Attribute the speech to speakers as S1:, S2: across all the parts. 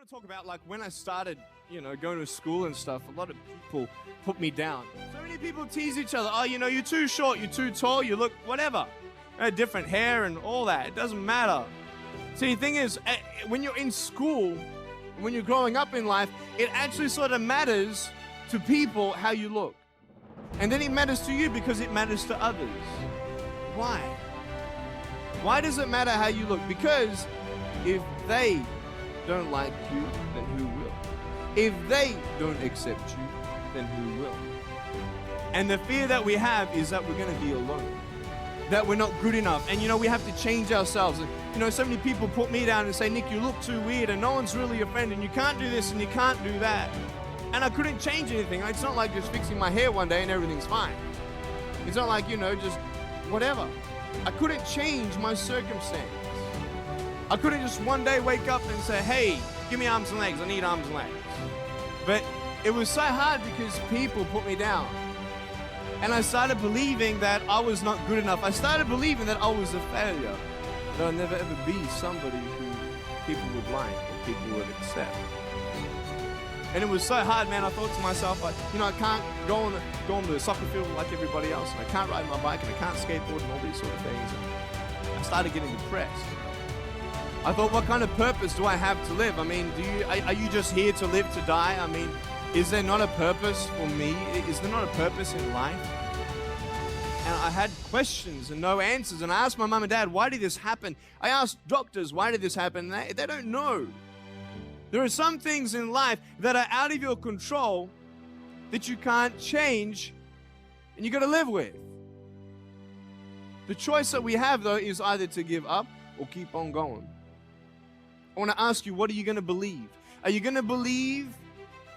S1: want to talk about like when I started, going to school and stuff. A lot of people put me down. So many people tease each other. Oh, you're too short, you're too tall, you look whatever. Different hair and all that. It doesn't matter. See, the thing is, when you're in school, when you're growing up in life, it actually sort of matters to people how you look. And then it matters to you because it matters to others. Why? Why does it matter how you look? Because if they don't like you, then who will? If they don't accept you, then who will? And the fear that we have is that we're going to be alone, that we're not good enough, and we have to change ourselves. And so many people put me down and say, Nick, you look too weird, and no one's really your friend, and you can't do this and you can't do that. And I couldn't change anything. It's not like just fixing my hair one day and everything's fine. It's not like, just whatever. I couldn't change my circumstance. I couldn't just one day wake up and say, hey, give me arms and legs. I need arms and legs. But it was so hard because people put me down. And I started believing that I was not good enough. I started believing that I was a failure. That I'll never ever be somebody who people would like or people would accept. And it was so hard, man. I thought to myself, I can't go on the soccer field like everybody else, and I can't ride my bike, and I can't skateboard, and all these sort of things. And I started getting depressed. I thought, what kind of purpose do I have to live? I mean, are you just here to live, to die? I mean, is there not a purpose for me? Is there not a purpose in life? And I had questions and no answers. And I asked my mum and dad, why did this happen? I asked doctors, why did this happen? They don't know. There are some things in life that are out of your control that you can't change and you got to live with. The choice that we have, though, is either to give up or keep on going. I want to ask you, what are you going to believe? Are you going to believe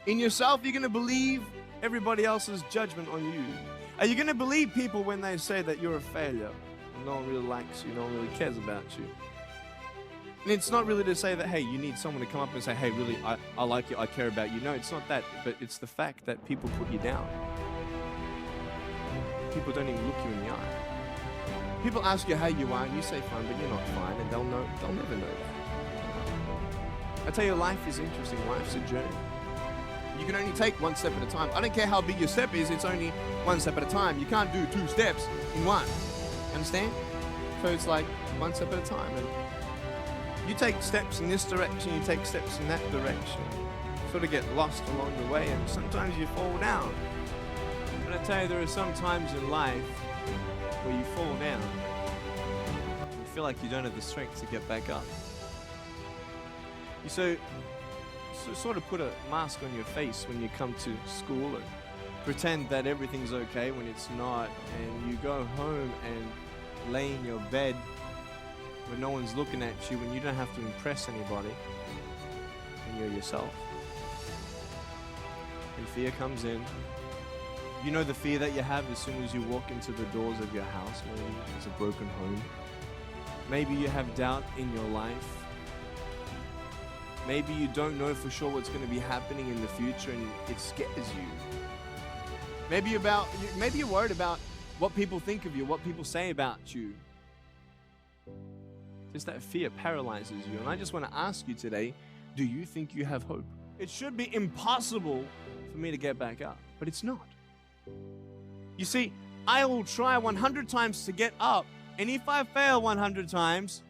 S1: in yourself? Are you going to believe everybody else's judgment on you? Are you going to believe people when they say that you're a failure and no one really likes you, no one really cares about you? And it's not really to say that, hey, you need someone to come up and say, hey, really, I like you, I care about you. No, it's not that, but it's the fact that people put you down. People don't even look you in the eye. People ask you how you are, and you say fine, but you're not fine, and they'll never know that. I tell you, life is interesting. Life's a journey. You can only take one step at a time. I don't care how big your step is, it's only one step at a time. You can't do 2 steps in one. Understand? So it's like one step at a time. And you take steps in this direction, you take steps in that direction. You sort of get lost along the way, and sometimes you fall down. But I tell you, there are some times in life where you fall down. You feel like you don't have the strength to get back up. You so sort of put a mask on your face when you come to school and pretend that everything's okay when it's not, and you go home and lay in your bed when no one's looking at you, when you don't have to impress anybody, and you're yourself. And fear comes in. You know the fear that you have as soon as you walk into the doors of your house. Maybe it's a broken home. Maybe you have doubt in your life. Maybe you don't know for sure what's going to be happening in the future, and it scares you. Maybe you're worried about what people think of you, what people say about you. Just that fear paralyzes you. And I just want to ask you today, do you think you have hope? It should be impossible for me to get back up, but it's not. You see, I will try 100 times to get up, and if I fail 100 times,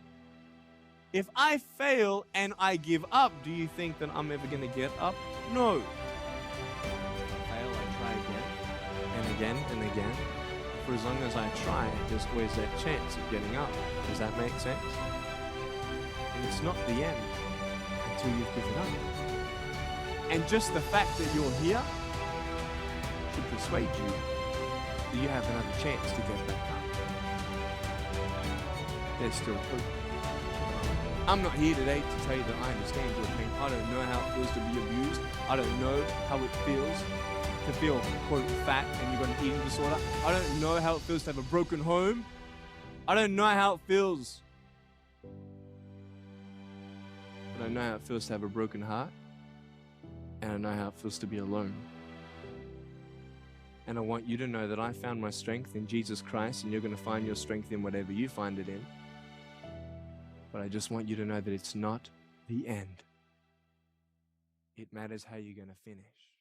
S1: if I fail and I give up, do you think that I'm ever going to get up? No. If I fail, I try again and again and again. For as long as I try, there's always that chance of getting up. Does that make sense? And it's not the end until you've given up. And just the fact that you're here should persuade you that you have another chance to get back up. There's still hope. I'm not here today to tell you that I understand your pain. I don't know how it feels to be abused. I don't know how it feels to feel, quote, fat and you've got an eating disorder. I don't know how it feels to have a broken home. I don't know how it feels. But I know how it feels to have a broken heart. And I know how it feels to be alone. And I want you to know that I found my strength in Jesus Christ, and you're going to find your strength in whatever you find it in. But I just want you to know that it's not the end. It matters how you're going to finish.